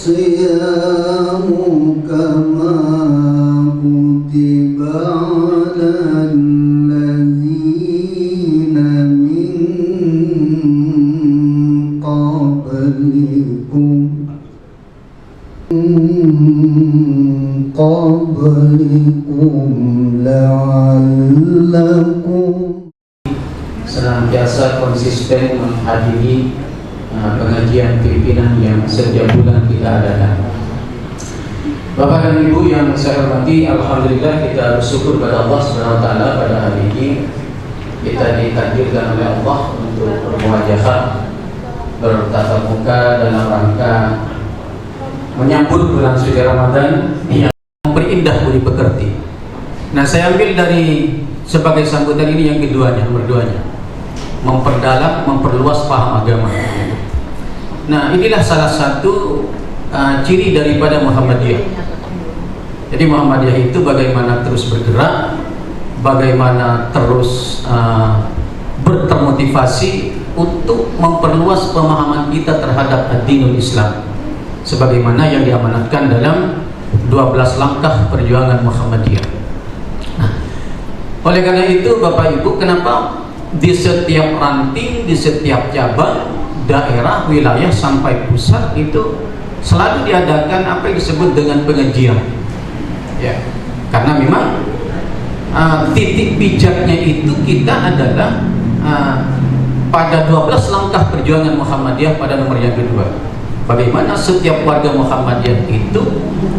الصيام كما كتب على الذين من قبلكم لعلكم senantiasa konsisten menghadiri pengajian pimpinan yang setiap bulan kita adakan. Bapak dan Ibu yang saya hormati, alhamdulillah kita bersyukur pada Allah Subhanahu wa taala pada hari ini kita ditakdirkan oleh Allah untuk bermuajahah bertatap muka dalam rangka menyambut bulan suci Ramadan yang memperindah budi pekerti. Nah, saya ambil dari sebagai sambutan ini yang keduanya, nomor duanya, memperdalam, memperluas paham agama. Nah, inilah salah satu ciri daripada Muhammadiyah. Jadi Muhammadiyah itu bagaimana terus bergerak, bagaimana terus bertermotivasi untuk memperluas pemahaman kita terhadap ad-dinul Islam, sebagaimana yang diamanatkan dalam 12 langkah perjuangan Muhammadiyah. Nah, oleh karena itu Bapak Ibu, kenapa di setiap ranting, di setiap cabang, daerah, wilayah sampai pusat itu selalu diadakan apa yang disebut dengan pengajian, ya, karena memang titik bijaknya itu kita adalah pada 12 langkah perjuangan Muhammadiyah pada nomor yang kedua. Bagaimana setiap warga Muhammadiyah itu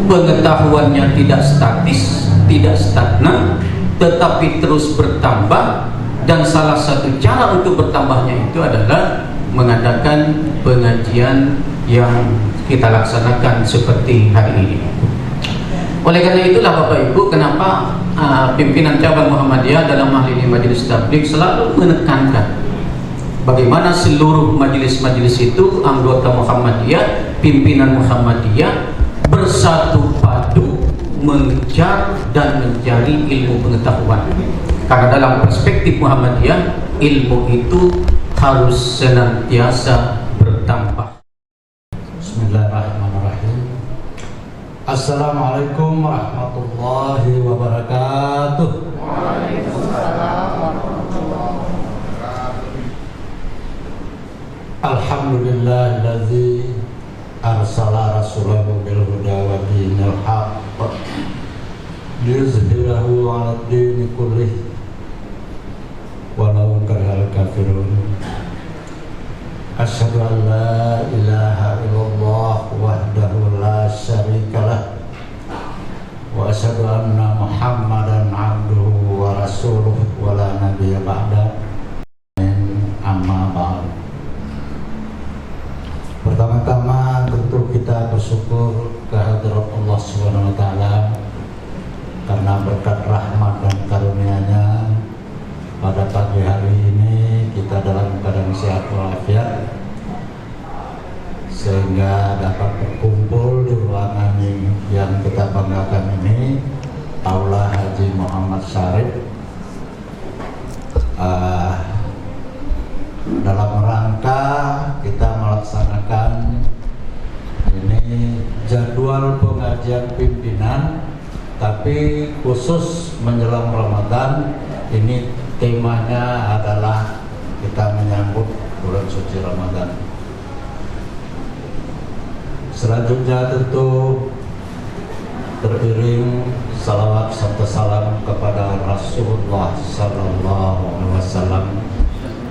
pengetahuannya tidak statis, tidak stagnan, tetapi terus bertambah, dan salah satu cara untuk bertambahnya itu adalah mengadakan pengajian yang kita laksanakan seperti hari ini. Oleh karena itulah Bapak Ibu, kenapa pimpinan cabang Muhammadiyah dalam hal ini Majelis Tabligh selalu menekankan bagaimana seluruh majelis-majelis itu, anggota Muhammadiyah, pimpinan Muhammadiyah bersatu padu mengejar dan mencari ilmu pengetahuan. Karena dalam perspektif Muhammadiyah, ilmu itu harus senantiasa bertambah. Bismillahirrahmanirrahim. Assalamualaikum warahmatullahi wabarakatuh. Waalaikumsalam warahmatullahi wabarakatuh. Alhamdulillahillazi arsala rasulahu bil huda wa dinil haqq liyuzhirahu 'alad dini kullih walau karihal kafirun. Asyhadu an la ilaha illallah wahdahu la syarikalah wa asyhadu anna Muhammadan abduhu wa rasuluh wa la nabiyya ba'da. Amma ba'd. Pertama-tama tentu kita bersyukur kehadirat Allah Subhanahu wa taala karena berkat rahmat dan karunia-Nya pada pagi hari ini kita dalam keadaan sehat walafiat, sehingga dapat berkumpul di ruangan yang kita banggakan ini, Aula Haji Muhammad Syarif, dalam rangka kita melaksanakan ini jadwal pengajian pimpinan, tapi khusus menjelang Ramadan. Ini temanya adalah kita menyambut bulan suci Ramadan. Selanjutnya tentu beriring salawat serta salam kepada Rasulullah sallallahu alaihi wasallam.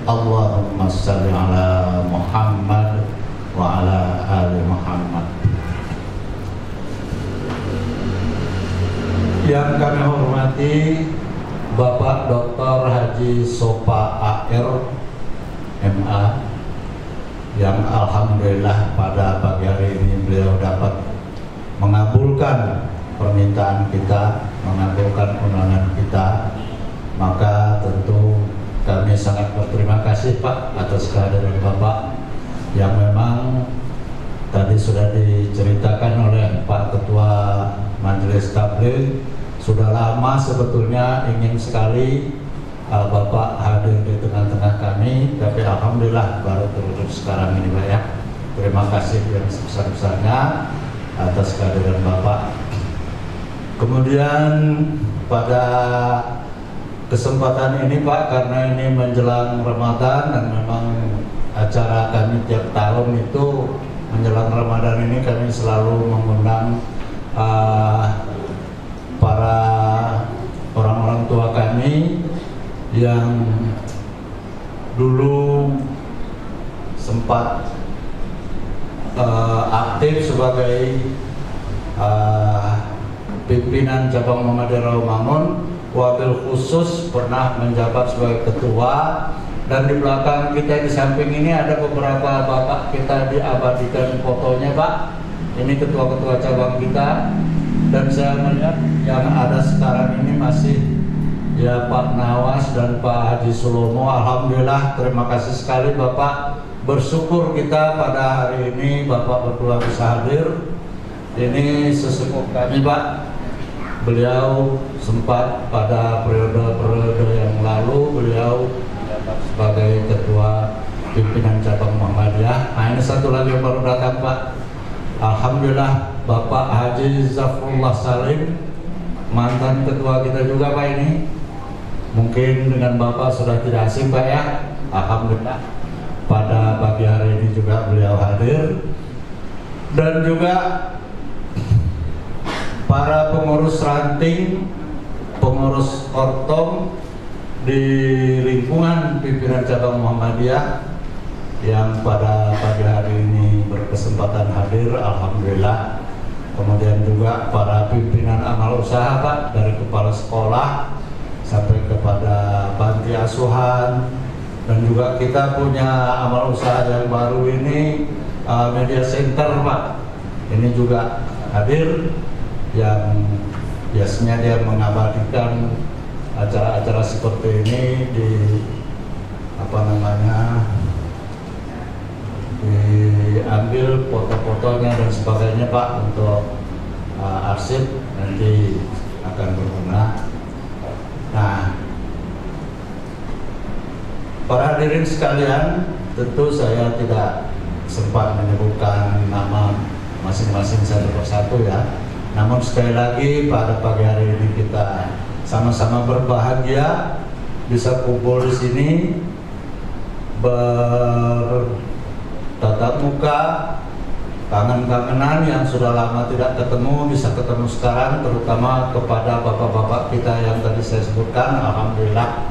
Allahumma shalli ala Muhammad wa ala ali Muhammad. Yang kami hormati Bapak Dr. Haji Sopa AR MA, yang alhamdulillah pada pagi hari ini beliau dapat mengabulkan permintaan kita, mengabulkan undangan kita. Maka tentu kami kami sangat berterima kasih Pak atas kehadiran Bapak yang memang tadi sudah diceritakan oleh Pak Ketua Majelis Tabligh. Sudah lama sebetulnya ingin sekali Bapak hadir di tengah-tengah kami, tapi alhamdulillah baru terwujud sekarang ini Pak ya. Terima kasih yang sebesar-besarnya atas kehadiran Bapak. Kemudian pada kesempatan ini Pak, karena ini menjelang Ramadan dan memang acara kami tiap tahun itu menjelang Ramadan ini kami selalu mengundang para orang-orang tua kami yang dulu sempat aktif sebagai pimpinan cabang Muhammadiyah Rawamangun, wabil khusus pernah menjabat sebagai ketua, dan di belakang kita di samping ini ada beberapa bapak kita diabadikan fotonya Pak. Ini ketua-ketua cabang kita. Dan saya melihat yang ada sekarang ini masih ya Pak Nawas dan Pak Haji Sulomo. Alhamdulillah, terima kasih sekali Bapak. Bersyukur kita pada hari ini Bapak berdua bisa hadir. Ini sesepuh kami Pak. Beliau sempat pada periode yang lalu beliau sebagai ketua pimpinan cabang Muhammadiyah. Nah, ini satu lagi yang baru datang Pak. Alhamdulillah Bapak Haji Zafrullah Salim, mantan ketua kita juga Pak ini. Mungkin dengan Bapak sudah tidak asing Pak ya. Alhamdulillah pada pagi hari ini juga beliau hadir. Dan juga para pengurus ranting, pengurus ortom di lingkungan pimpinan cabang Muhammadiyah yang pada pagi hari ini berkesempatan hadir, alhamdulillah. Kemudian juga para pimpinan amal usaha Pak, dari kepala sekolah sampai kepada panti asuhan, dan juga kita punya amal usaha yang baru ini, media center Pak. Ini juga hadir, yang biasanya dia mengabadikan acara-acara seperti ini di diambil foto-fotonya dan sebagainya Pak untuk arsip nanti akan berguna. Nah, para hadirin sekalian, tentu saya tidak sempat menyebutkan nama masing-masing satu persatu ya. Namun sekali lagi pada pagi hari ini kita sama-sama berbahagia bisa kumpul di sini bertatap muka, kangen-kangenan yang sudah lama tidak ketemu bisa ketemu sekarang, terutama kepada bapak-bapak kita yang tadi saya sebutkan, alhamdulillah.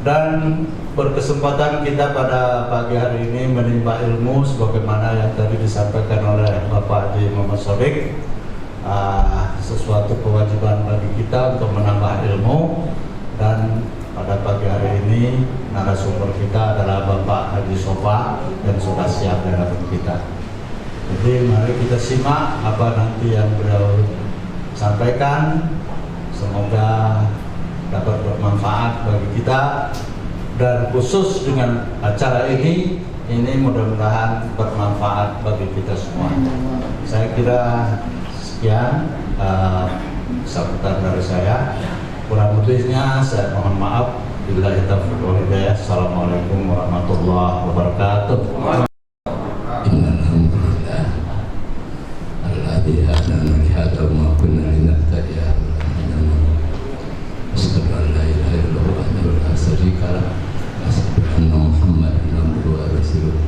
Dan berkesempatan kita pada pagi hari ini menimba ilmu sebagaimana yang tadi disampaikan oleh Bapak Haji Muhammad Sodik. Sesuatu kewajiban bagi kita untuk menambah ilmu, dan pada pagi hari ini narasumber kita adalah Bapak Haji Sofa yang sudah siap di hadapan kita. Jadi mari kita simak apa nanti yang beliau sampaikan, semoga dapat bermanfaat bagi kita, dan khusus dengan acara ini mudah-mudahan bermanfaat bagi kita semua. Saya kira sekian sambutan dari saya. Kurang lebihnya saya mohon maaf. Billahi taufiq wal hidayah. Assalamualaikum warahmatullahi wabarakatuh. Innal hamdalillah alladzi hadana li hadza wa ma kunna linahtadiya lawla an asyhadu an la ilaha illallah wahdahu la syarika lah wa asyhadu anna Muhammadan abduhu wa rasuluh.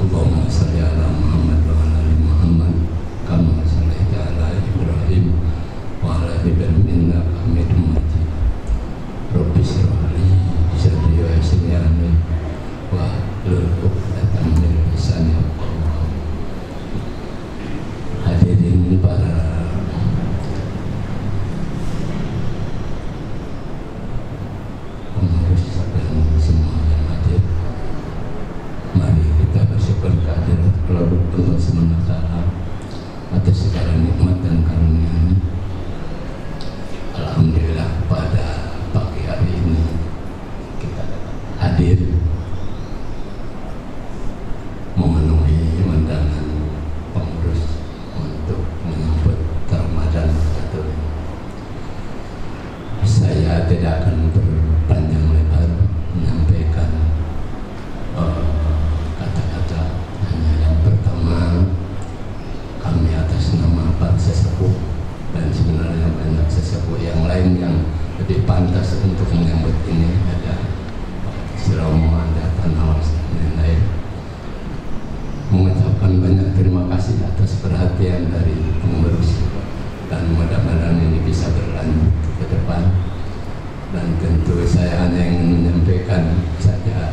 Allahumma shalli ala Muhammad wa ala ali Muhammad kama shallaita ala Ibrahim wa ala ali Ibrahim innaka Hamidum Majid. Rabbi shrah li sadri wa yassir li amri wahlul 'uqdatam min lisani yafqahu qawli. Hadirin para pengurus dan semua yang hadir, mari kita bersyukur kehadirat Allah Subhanahu wa Ta'ala atas segala nikmat dan karunia-Nya. Alhamdulillah hadir memenuhi undangan pengurus untuk menyambut Ramadan Batul. Saya tidak akan berpanjang lebar menyampaikan kata-kata, hanya yang pertama, kami atas nama Pak Sesepuh dan sebenarnya banyak sesepuh yang lain yang lebih pantas untuk menyambut ini, ada Pak Siromo, ada Panawas dan lain-lain, mengucapkan banyak terima kasih atas perhatian dari pengurus, dan mudah-mudahan ini bisa berlanjut ke depan. Dan tentu saya hanya ingin menyampaikan saja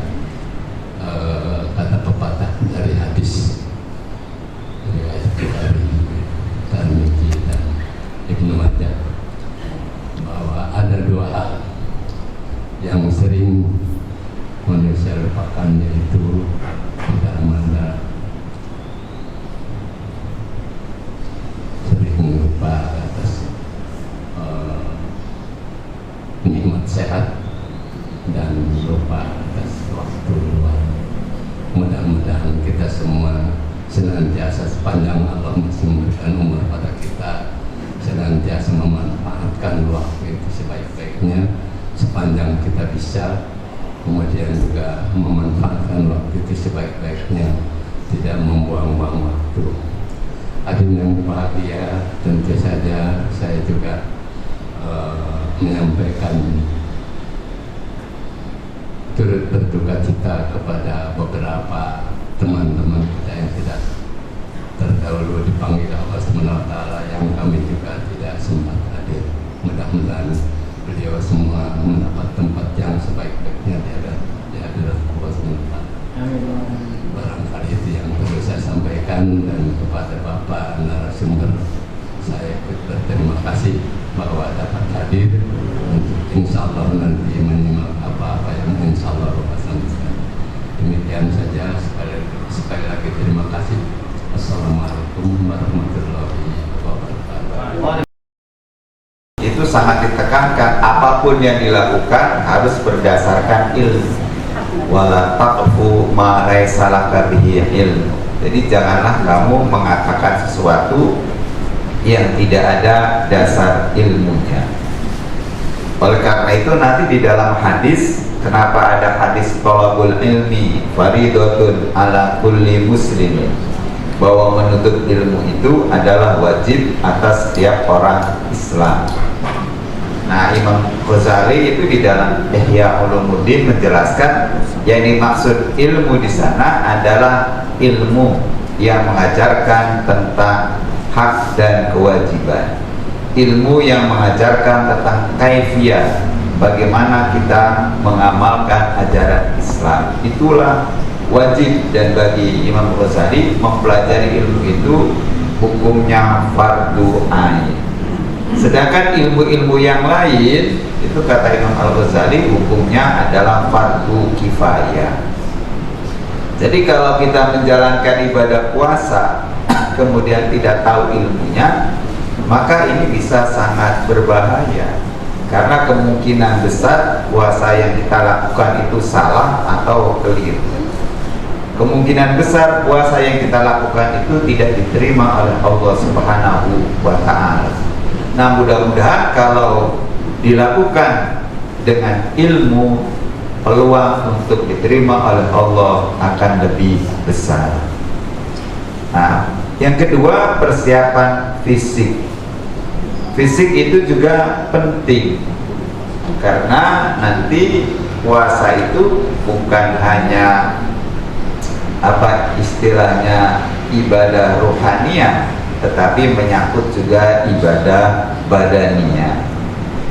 kata pepatah dari hadis riwayat Bukhari, Tirmidzi dan Ibnu Majah, bahwa ada dua hal yang sering manusia lupakan, yaitu pertama, sering lupa atas nikmat sehat dan lupa atas waktu luang. Mudah-mudahan kita semua senantiasa sepanjang Allah masih memberikan umur pada kita, senantiasa memanfaatkan waktu itu sebaik-baiknya sepanjang kita bisa, kemudian juga memanfaatkan waktu itu sebaik-baiknya, tidak membuang-buang waktu. Hadirin yang bahagia, tentu saja saya juga menyampaikan turut berduka cita kepada beberapa teman-teman kita yang tidak terdahulu dipanggil Allah SWT, yang kami juga tidak sempat hadir. Mudah-mudahan beliau semua mendapat tempat yang sebaik-baiknya di hadirat Allah SWT. Barangkali itu yang perlu saya sampaikan, dan kepada Bapak narasumber saya berterima kasih bahwa dapat hadir untuk insya Allah nanti menyimak apa-apa yang insya Allah Bapak sampaikan. Demikian saja, sekali lagi terima kasih. Assalamualaikum warahmatullahi wabarakatuh. Itu sangat ditekankan, apapun yang dilakukan harus berdasarkan ilmu. Wala taqfu ma laysa laka bihi ilmu. Jadi janganlah kamu mengatakan sesuatu yang tidak ada dasar ilmunya. Oleh karena itu nanti di dalam hadis, kenapa ada hadis thalabul ilmi faridatun ala kulli muslimin, bahwa menuntut ilmu itu adalah wajib atas setiap orang Islam. Nah, Imam Ghazali itu di dalam Ihya Ulumuddin menjelaskan yang dimaksud ilmu di sana adalah ilmu yang mengajarkan tentang hak dan kewajiban, ilmu yang mengajarkan tentang kaifiyah, bagaimana kita mengamalkan ajaran Islam. Itulah wajib, dan bagi Imam Ghazali mempelajari ilmu itu hukumnya fardu ain. Sedangkan ilmu-ilmu yang lain itu kata Imam Al-Ghazali hukumnya adalah fardu kifayah. Jadi kalau kita menjalankan ibadah puasa kemudian tidak tahu ilmunya, maka ini bisa sangat berbahaya, karena kemungkinan besar puasa yang kita lakukan itu salah atau keliru. Kemungkinan besar puasa yang kita lakukan itu tidak diterima oleh Allah Subhanahu wa Ta'ala. Nah, mudah-mudahan kalau dilakukan dengan ilmu, peluang untuk diterima oleh Allah akan lebih besar. Nah, yang kedua, persiapan fisik. Fisik itu juga penting, karena nanti puasa itu bukan hanya apa istilahnya ibadah rohaniah, tetapi menyangkut juga ibadah badaniah.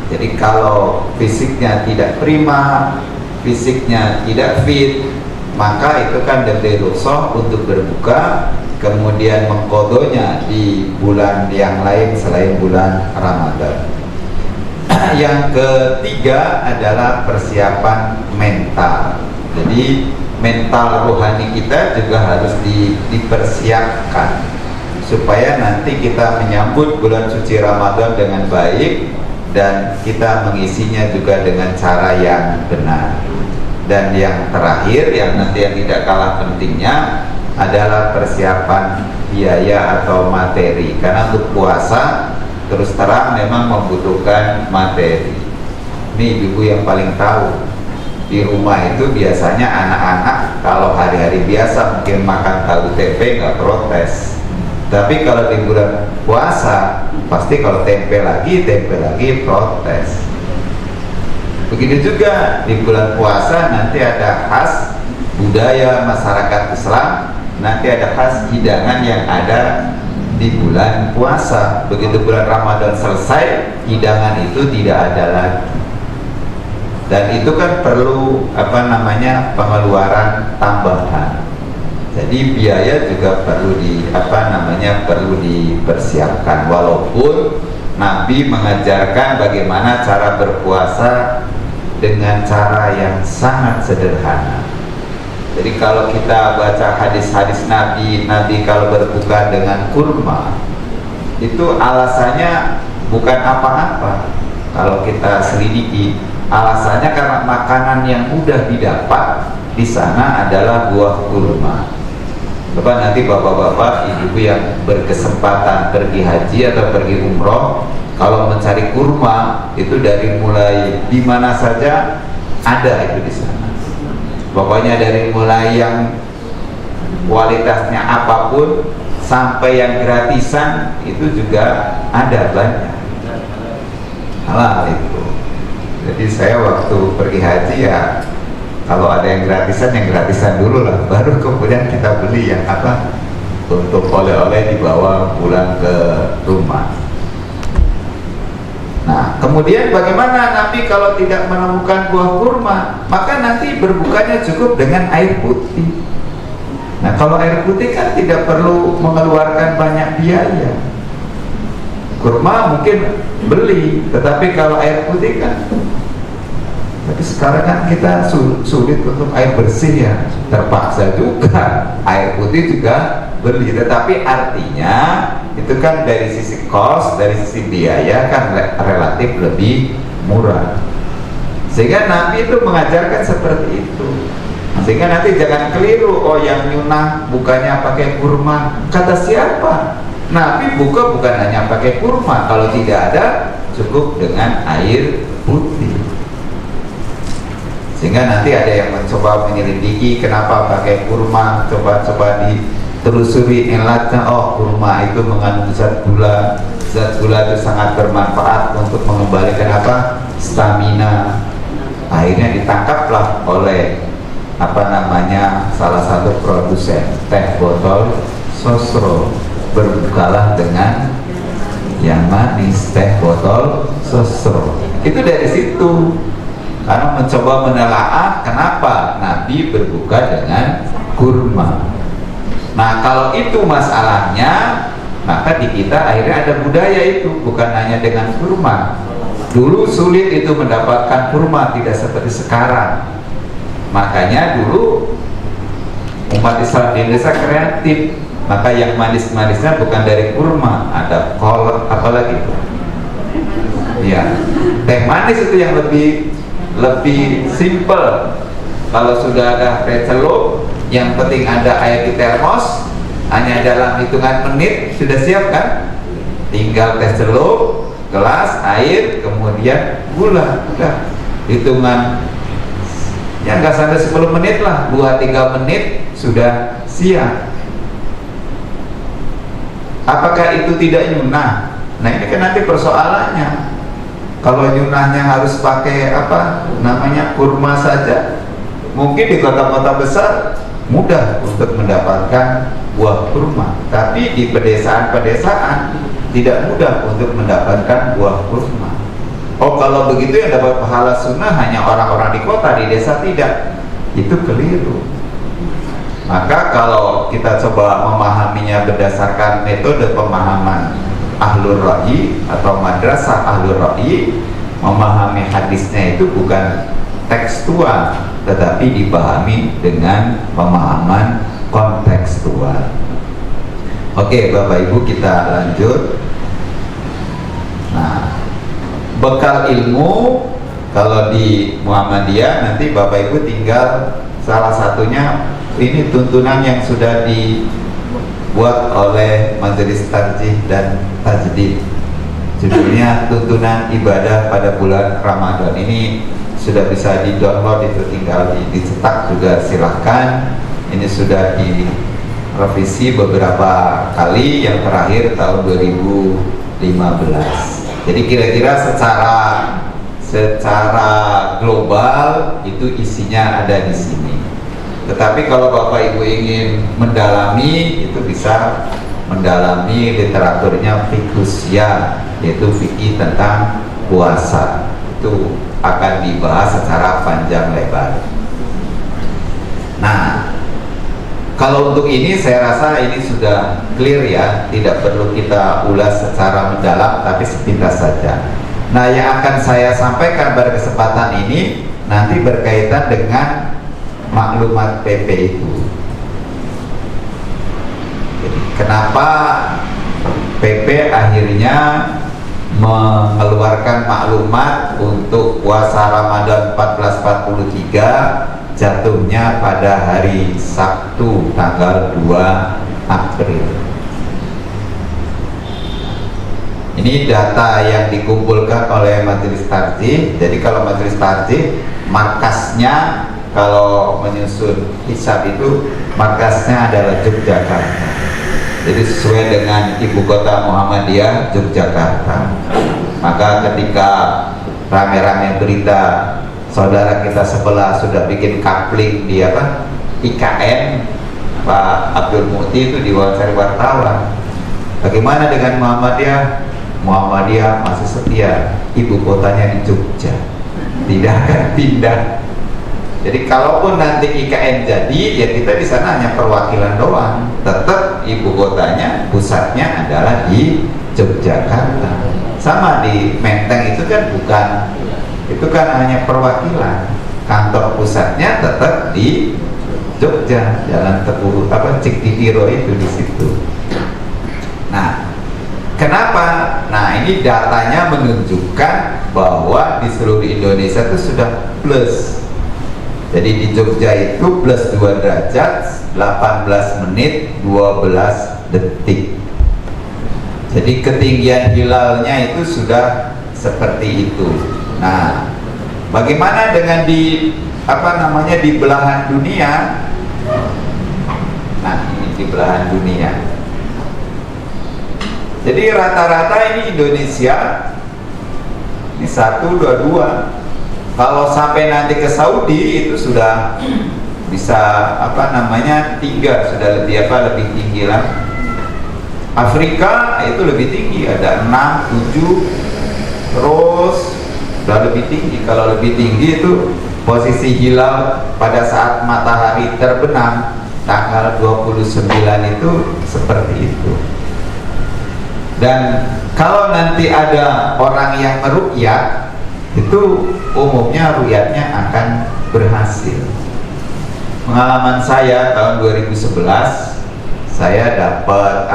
Jadi kalau fisiknya tidak prima, fisiknya tidak fit, maka itu kan dende dosa untuk berbuka, kemudian mengkodonya di bulan yang lain selain bulan Ramadan. Yang ketiga adalah persiapan mental. Jadi mental rohani kita juga harus dipersiapkan supaya nanti kita menyambut bulan suci Ramadan dengan baik dan kita mengisinya juga dengan cara yang benar. Dan yang terakhir, yang nanti yang tidak kalah pentingnya adalah persiapan biaya atau materi. Karena untuk puasa terus terang memang membutuhkan materi. Ini ibu yang paling tahu. Di rumah itu biasanya anak-anak kalau hari-hari biasa mungkin makan tahu tempe nggak protes. Tapi kalau di bulan puasa pasti kalau tempe lagi protes. Begitu juga di bulan puasa nanti ada khas budaya masyarakat Islam, nanti ada khas hidangan yang ada di bulan puasa. Begitu bulan Ramadan selesai, hidangan itu tidak ada lagi. Dan itu kan perlu pengeluaran tambahan. Jadi biaya juga perlu perlu dipersiapkan. Walaupun Nabi mengajarkan bagaimana cara berpuasa dengan cara yang sangat sederhana. Jadi kalau kita baca hadis-hadis Nabi kalau berbuka dengan kurma, itu alasannya bukan apa-apa. Kalau kita selidiki, alasannya karena makanan yang mudah didapat di sana adalah buah kurma. Nanti bapak-bapak, ibu-ibu yang berkesempatan pergi haji atau pergi umroh, kalau mencari kurma itu dari mulai di mana saja ada itu di sana. Pokoknya dari mulai yang kualitasnya apapun sampai yang gratisan itu juga ada banyak. Halal itu. Jadi saya waktu pergi haji ya, kalau ada yang gratisan dulu lah, baru kemudian kita beli yang untuk oleh-oleh dibawa pulang ke rumah. Nah, kemudian bagaimana Nabi kalau tidak menemukan buah kurma, maka nanti berbukanya cukup dengan air putih. Nah, kalau air putih kan tidak perlu mengeluarkan banyak biaya. Kurma mungkin beli, tetapi kalau air putih kan, tapi sekarang kan kita sulit untuk air bersih ya, terpaksa juga air putih juga beli. Tetapi artinya itu kan dari sisi cost, dari sisi biaya kan relatif lebih murah. Sehingga Nabi itu mengajarkan seperti itu. Sehingga nanti jangan keliru, oh yang nyunah bukannya pakai kurma. Kata siapa? Nabi buka bukan hanya pakai kurma, kalau tidak ada cukup dengan air putih. Sehingga nanti ada yang mencoba menyelidiki kenapa pakai kurma, coba ditelusuri ilatnya. Oh, kurma itu mengandung zat gula itu sangat bermanfaat untuk mengembalikan stamina. Akhirnya ditangkaplah oleh salah satu produsen teh botol Sosro, berbukalah dengan yang manis, teh botol Sosro. Itu dari situ, karena mencoba menelaah kenapa Nabi berbuka dengan kurma. Nah, kalau itu masalahnya, maka di kita akhirnya ada budaya itu, bukan hanya dengan kurma. Dulu sulit itu mendapatkan kurma, tidak seperti sekarang. Makanya dulu umat Islam di Indonesia kreatif. Maka yang manis-manisnya bukan dari kurma, ada kolak, apalagi itu. Ya, teh manis itu yang lebih simple. Kalau sudah ada teh celup, yang penting ada air di termos, hanya dalam hitungan menit sudah siap kan? Tinggal teh celup, gelas, air, kemudian gula, udah hitungan ya nggak sampai 10 menit lah, 2-3 menit sudah siap. Apakah itu tidak nyunah? Nah, ini kan nanti persoalannya. Kalau nyunahnya harus pakai kurma saja, mungkin di kota-kota besar mudah untuk mendapatkan buah kurma, tapi di pedesaan-pedesaan tidak mudah untuk mendapatkan buah kurma. Oh, kalau begitu yang dapat pahala sunnah hanya orang-orang di kota, di desa tidak. Itu keliru. Maka kalau kita coba memahaminya berdasarkan metode pemahaman Ahlur Ra'yi atau Madrasah Ahlur Ra'yi, memahami hadisnya itu bukan tekstual, tetapi dipahami dengan pemahaman kontekstual. Oke, Bapak Ibu, kita lanjut. Nah, bekal ilmu Kalau di Muhammadiyah nanti Bapak Ibu tinggal salah satunya, ini tuntunan yang sudah dibuat oleh Majelis Tarjih dan Tajdid, judulnya Tuntunan Ibadah pada Bulan Ramadan. Ini sudah bisa di-download, itu tinggal dicetak juga silahkan. Ini sudah direvisi beberapa kali, yang terakhir tahun 2015. Jadi kira-kira secara global itu isinya ada di sini. Tetapi kalau Bapak Ibu ingin mendalami, itu bisa mendalami literaturnya fiqhusya, yaitu fikih tentang puasa. Itu akan dibahas secara panjang lebar. Nah, kalau untuk ini saya rasa ini sudah clear ya, tidak perlu kita ulas secara mendalam, tapi sepintas saja. Nah, yang akan saya sampaikan pada kesempatan ini nanti berkaitan dengan maklumat PP itu. Jadi, kenapa PP akhirnya mengeluarkan maklumat untuk puasa Ramadan 1443 jatuhnya pada hari Sabtu tanggal 2 April. Ini data yang dikumpulkan oleh Majelis Tarjih. Jadi kalau Majelis Tarjih, markasnya kalau menyusun hisab itu markasnya adalah Yogyakarta. Jadi sesuai dengan ibu kota Muhammadiyah, Yogyakarta. Maka ketika rame-rame berita saudara kita sebelah sudah bikin kapling di IKN, Pak Abdul Mukti itu diwawancara wartawan. Bagaimana dengan Muhammadiyah? Muhammadiyah masih setia, ibu kotanya di Jogja, tidak akan pindah. Jadi kalaupun nanti IKN jadi, ya kita di sana hanya perwakilan doang. Tetap ibu kotanya, pusatnya adalah di Yogyakarta. Sama di Menteng itu kan bukan, itu kan hanya perwakilan. Kantor pusatnya tetap di Jogja, Jalan Teguh Ciktitiro itu di situ. Nah, kenapa? Nah, ini datanya menunjukkan bahwa di seluruh Indonesia itu sudah plus. Jadi di Jogja itu plus 2 derajat 18 menit 12 detik. Jadi ketinggian hilalnya itu sudah seperti itu. Nah, bagaimana dengan di di belahan dunia? Nah, ini di belahan dunia. Jadi rata-rata ini Indonesia ini 1, 2, 2. Kalau sampai nanti ke Saudi itu sudah bisa 3, sudah lebih tinggi lah. Afrika itu lebih tinggi, ada 6, 7, terus sudah lebih tinggi. Kalau lebih tinggi itu posisi hilal pada saat matahari terbenam tanggal 29 itu seperti itu. Dan kalau nanti ada orang yang meruqyah, itu umumnya ruqyahnya akan berhasil. Pengalaman saya tahun 2011, saya dapat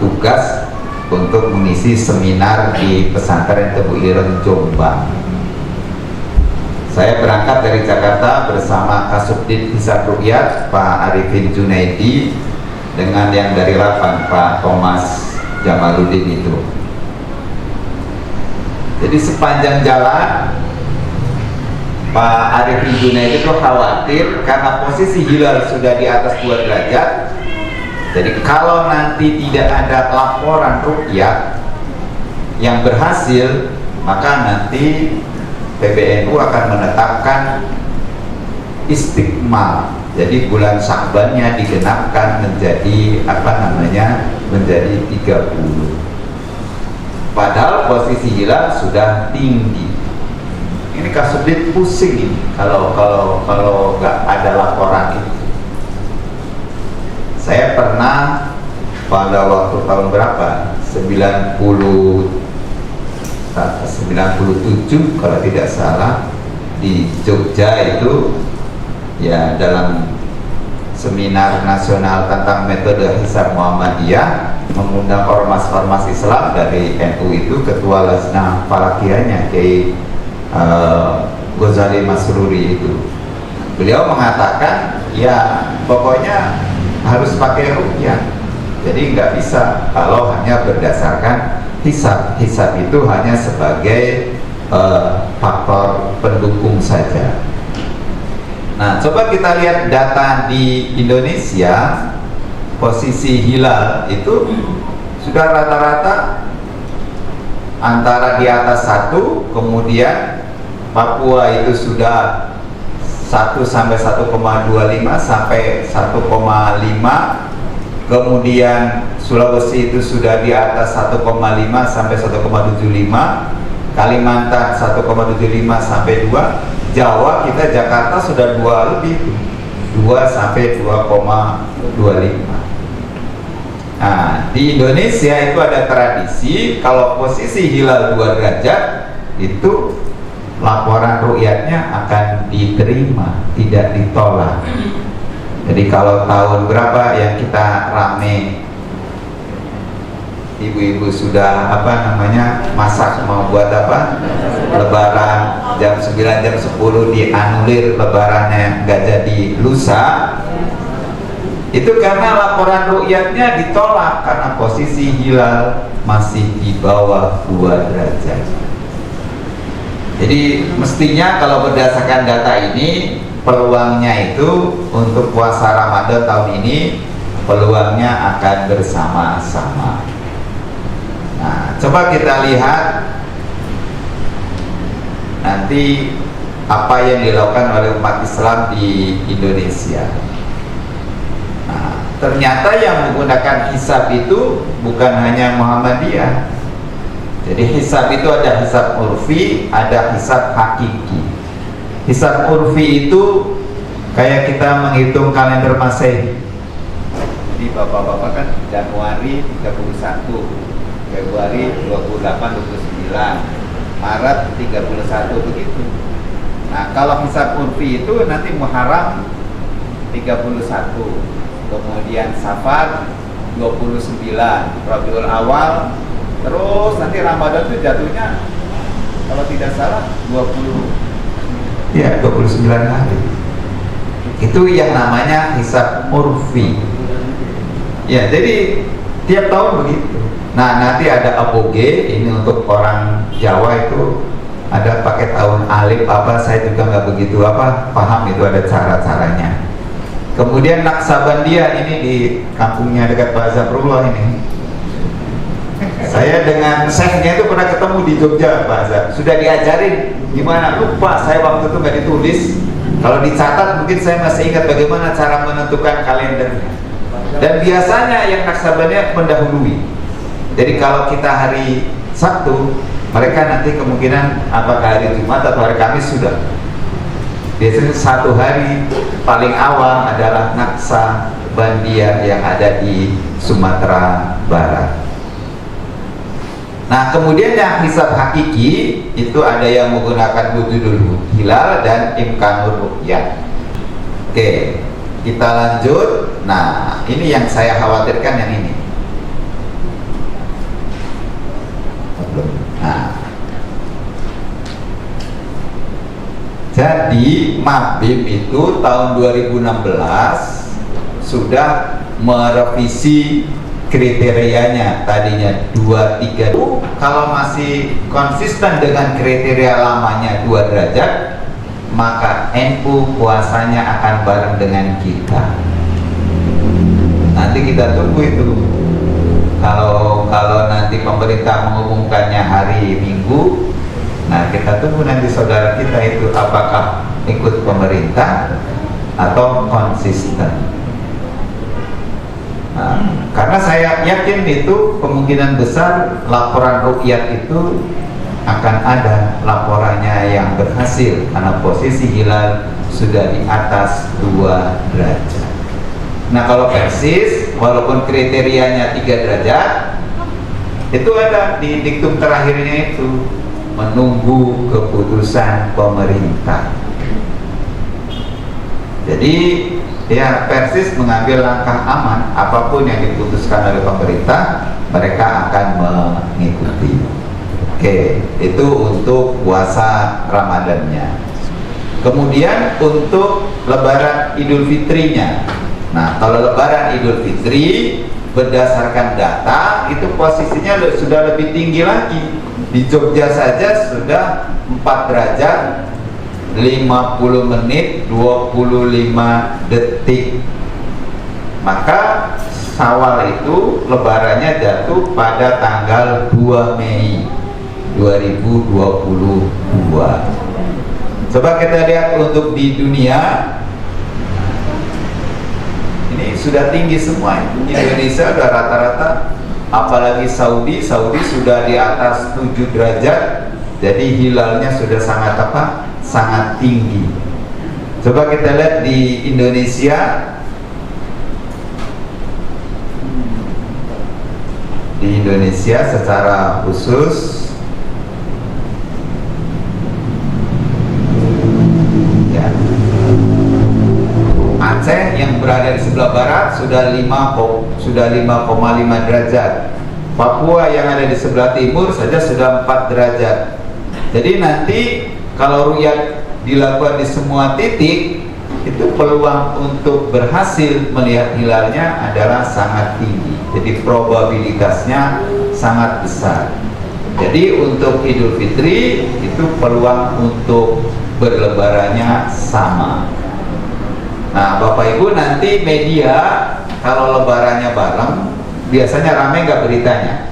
tugas untuk mengisi seminar di pesantren Tebu Ireng Jombang. Saya berangkat dari Jakarta bersama Kasubdit Hisab Ruqyah Pak Arifin Junaidi dengan yang dari Lapan Pak Thomas Jamaluddin itu. Jadi sepanjang jalan Pak Arifin Junaidi itu khawatir karena posisi hilal sudah di atas 2 derajat. Jadi kalau nanti tidak ada laporan ruqyah yang berhasil, maka nanti PBNU akan menetapkan istiqmal. Jadi bulan Sya'bannya digenapkan menjadi menjadi 30. Padahal posisi hilal sudah tinggi. Ini Kasubdit pusing ini kalau nggak ada laporan itu. Saya pernah pada waktu tahun berapa? 97 kalau tidak salah di Jogja itu, ya dalam seminar nasional tentang metode hisab Muhammadiyah, mengundang ormas-ormas Islam dari NU itu ketua Lajnah Falakiyahnya Kiai Ghazali Masruri itu. Beliau mengatakan ya pokoknya harus pakai ruqyah. Jadi nggak bisa kalau hanya berdasarkan hisab. Hisab itu hanya sebagai faktor pendukung saja. Nah, coba kita lihat data di Indonesia. Posisi hilal itu sudah rata-rata antara di atas 1, kemudian Papua itu sudah 1 sampai 1,25 sampai 1,5, kemudian Sulawesi itu sudah di atas 1,5 sampai 1,75, Kalimantan 1,75 sampai 2, Jawa kita Jakarta sudah 2 lebih, 2 sampai 2,25. Nah, di Indonesia itu ada tradisi kalau posisi hilal 2 derajat itu laporan ru'yatnya akan diterima, tidak ditolak. Jadi kalau tahun berapa yang kita rame, ibu-ibu sudah masak mau buat lebaran jam 9 jam 10 dianulir lebarannya nggak jadi lusa, itu karena laporan ru'yatnya ditolak karena posisi hilal masih di bawah 2 derajat. Jadi mestinya kalau berdasarkan data ini peluangnya itu untuk puasa Ramadan tahun ini peluangnya akan bersama-sama. Nah, coba kita lihat nanti apa yang dilakukan oleh umat Islam di Indonesia. Nah, ternyata yang menggunakan hisab itu bukan hanya Muhammadiyah. Jadi hisab itu ada hisab urfi, ada hisab hakiki. Hisab urfi itu kayak kita menghitung kalender Masehi. Jadi bapak-bapak kan Januari 31, Februari 28, 29, Maret 31 begitu. Nah, kalau hisab urfi itu nanti Muharram 31, kemudian Safar 29, Rabiul Awal, terus nanti Ramadan itu jatuhnya kalau tidak salah 29 hari. Itu yang namanya hisab urfi. Ya, jadi tiap tahun begitu. Nah, nanti ada aboge, ini untuk orang Jawa itu ada pakai tahun alif apa, saya juga nggak begitu paham itu ada cara-caranya. Kemudian Naksabandia ini di kampungnya dekat Pak Zabrullah ini. Saya dengan syekhnya itu pernah ketemu di Jogja, Pak Azhar. Sudah diajarin gimana, lupa saya waktu itu nggak ditulis. Kalau dicatat mungkin saya masih ingat bagaimana cara menentukan kalendernya. Dan biasanya yang Naksabandia mendahului. Jadi kalau kita hari Sabtu, mereka nanti kemungkinan apakah hari Jumat atau hari Kamis sudah. Biasanya 1 hari paling awal adalah Naksabandia yang ada di Sumatera Barat. Nah, kemudian yang hisab hakiki itu ada yang menggunakan wujudul hilal dan imkanur ru'yah. Oke, kita lanjut. Nah, ini yang saya khawatirkan yang ini. Nah, jadi Mabim itu tahun 2016 sudah merevisi kriterianya. Tadinya 23, kalau masih konsisten dengan kriteria lamanya 2 derajat, maka NU puasanya akan bareng dengan kita. Nanti kita tunggu itu. Kalau nanti pemerintah mengumumkannya hari Minggu, nah kita tunggu nanti saudara kita itu apakah ikut pemerintah atau konsisten. Nah, karena saya yakin itu kemungkinan besar laporan ruqyat itu akan ada laporannya yang berhasil karena posisi hilal sudah di atas 2 derajat. Nah, kalau persis walaupun kriterianya 3 derajat, itu ada di diktum terakhirnya itu menunggu keputusan pemerintah. Jadi ya Persis mengambil langkah aman, apapun yang diputuskan oleh pemerintah mereka akan mengikuti. Oke, itu untuk puasa Ramadannya. Kemudian untuk Lebaran Idul Fitrinya. Nah, kalau Lebaran Idul Fitri berdasarkan data itu posisinya sudah lebih tinggi lagi. Di Jogja saja sudah 4 derajat 50 menit 25 detik. Maka Syawal itu lebarannya jatuh pada tanggal 2 Mei 2022. Coba kita lihat untuk di dunia, ini sudah tinggi semua. Indonesia sudah rata-rata, apalagi Saudi sudah di atas 7 derajat. Jadi hilalnya sudah sangat sangat tinggi. Coba kita lihat di Indonesia. Di Indonesia secara khusus ya, Aceh yang berada di sebelah barat sudah 5,5 derajat. Papua yang ada di sebelah timur saja sudah 4 derajat. Jadi nanti kalau ru'yat dilakukan di semua titik, itu peluang untuk berhasil melihat hilalnya adalah sangat tinggi. Jadi probabilitasnya sangat besar. Jadi untuk Idul Fitri itu peluang untuk berlebarannya sama. Nah, Bapak Ibu, nanti media kalau lebarannya bareng biasanya rame nggak beritanya?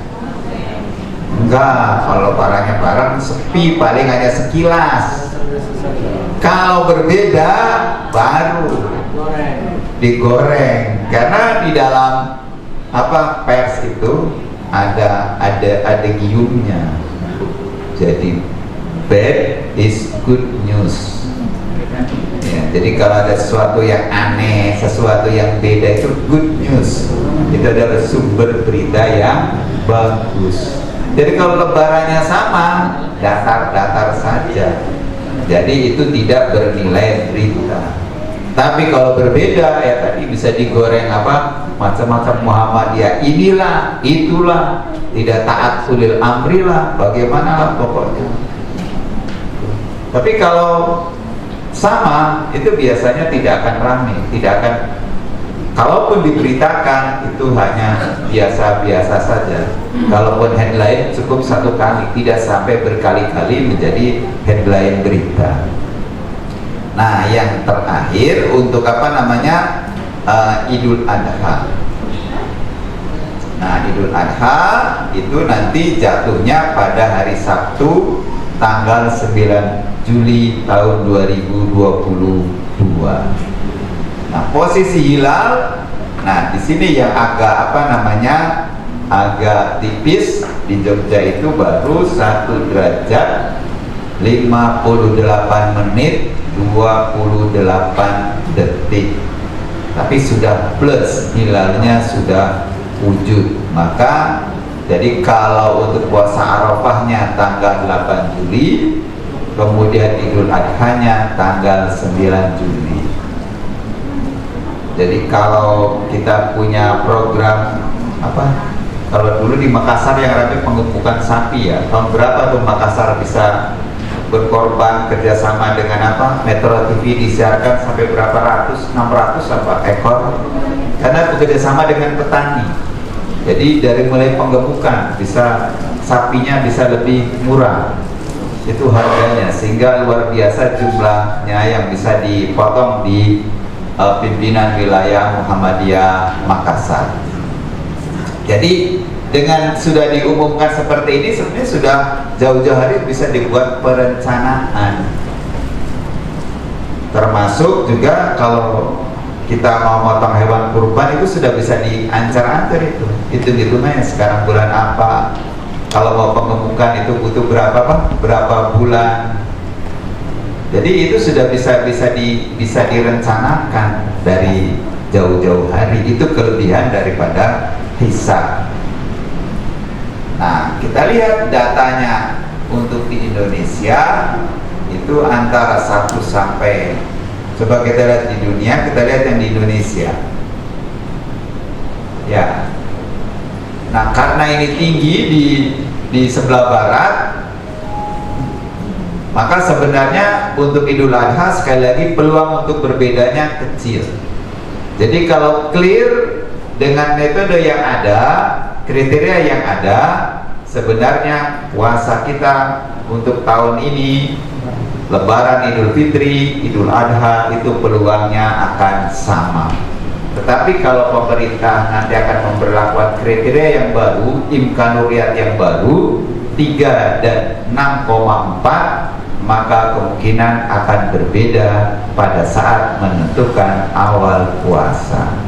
Enggak, kalau lebarannya bareng sepi, paling hanya sekilas. Kalau berbeda baru digoreng, karena di dalam pers itu ada giumnya. Jadi bad is good news. Ya, jadi kalau ada sesuatu yang aneh, sesuatu yang beda itu good news. Itu adalah sumber berita yang bagus. Jadi kalau lebarannya sama, datar-datar saja. Jadi itu tidak bernilai berita. Tapi kalau berbeda, ya tadi bisa digoreng macam-macam Muhammadiyah, inilah, itulah, tidak taat ulil amri lah, bagaimana lah pokoknya. Tapi kalau sama, itu biasanya tidak akan ramai, tidak akan. Kalaupun diberitakan itu hanya biasa-biasa saja. Kalaupun headline cukup 1 kali, tidak sampai berkali-kali menjadi headline berita. Nah, yang terakhir untuk Idul Adha. Nah, Idul Adha itu nanti jatuhnya pada hari Sabtu tanggal 9 Juli tahun 2022. Nah, posisi hilal, nah di sini yang agak agak tipis di Jogja itu baru 1 derajat 58 menit 28 detik. Tapi sudah plus, hilalnya sudah wujud. Maka jadi kalau untuk puasa Arafahnya tanggal 8 Juli, kemudian Idul Adhanya tanggal 9 Juli. Jadi kalau kita punya program kalau dulu di Makassar yang ramai pengemukan sapi ya, tahun berapa tuh Makassar bisa berkorban kerjasama dengan Metro TV disiarkan sampai berapa ratus, 600 ekor, karena bekerjasama dengan petani. Jadi dari mulai penggemukan bisa sapinya bisa lebih murah itu harganya, sehingga luar biasa jumlahnya yang bisa dipotong di pimpinan wilayah Muhammadiyah Makassar. Jadi dengan sudah diumumkan seperti ini, sebenarnya sudah jauh-jauh hari bisa dibuat perencanaan. Termasuk juga kalau kita mau motong hewan kurban itu sudah bisa diancar-ancar itu. Hitung-hitungnya sekarang bulan apa. Kalau mau pengemukan itu butuh berapa bulan. Jadi itu sudah bisa direncanakan dari jauh-jauh hari. Itu kelebihan daripada hisab. Nah, kita lihat datanya untuk di Indonesia itu antara 1 sampai Coba kita lihat di dunia, kita lihat yang di Indonesia. Ya. Nah, karena ini tinggi di sebelah barat, maka sebenarnya untuk Idul Adha sekali lagi peluang untuk berbedanya kecil. Jadi kalau clear dengan metode yang ada, kriteria yang ada, sebenarnya puasa kita untuk tahun ini, Lebaran Idul Fitri, Idul Adha, itu peluangnya akan sama. Tetapi kalau pemerintah nanti akan memberlakukan kriteria yang baru, imkanuriat yang baru 3 dan 6,4, maka kemungkinan akan berbeda pada saat menentukan awal puasa.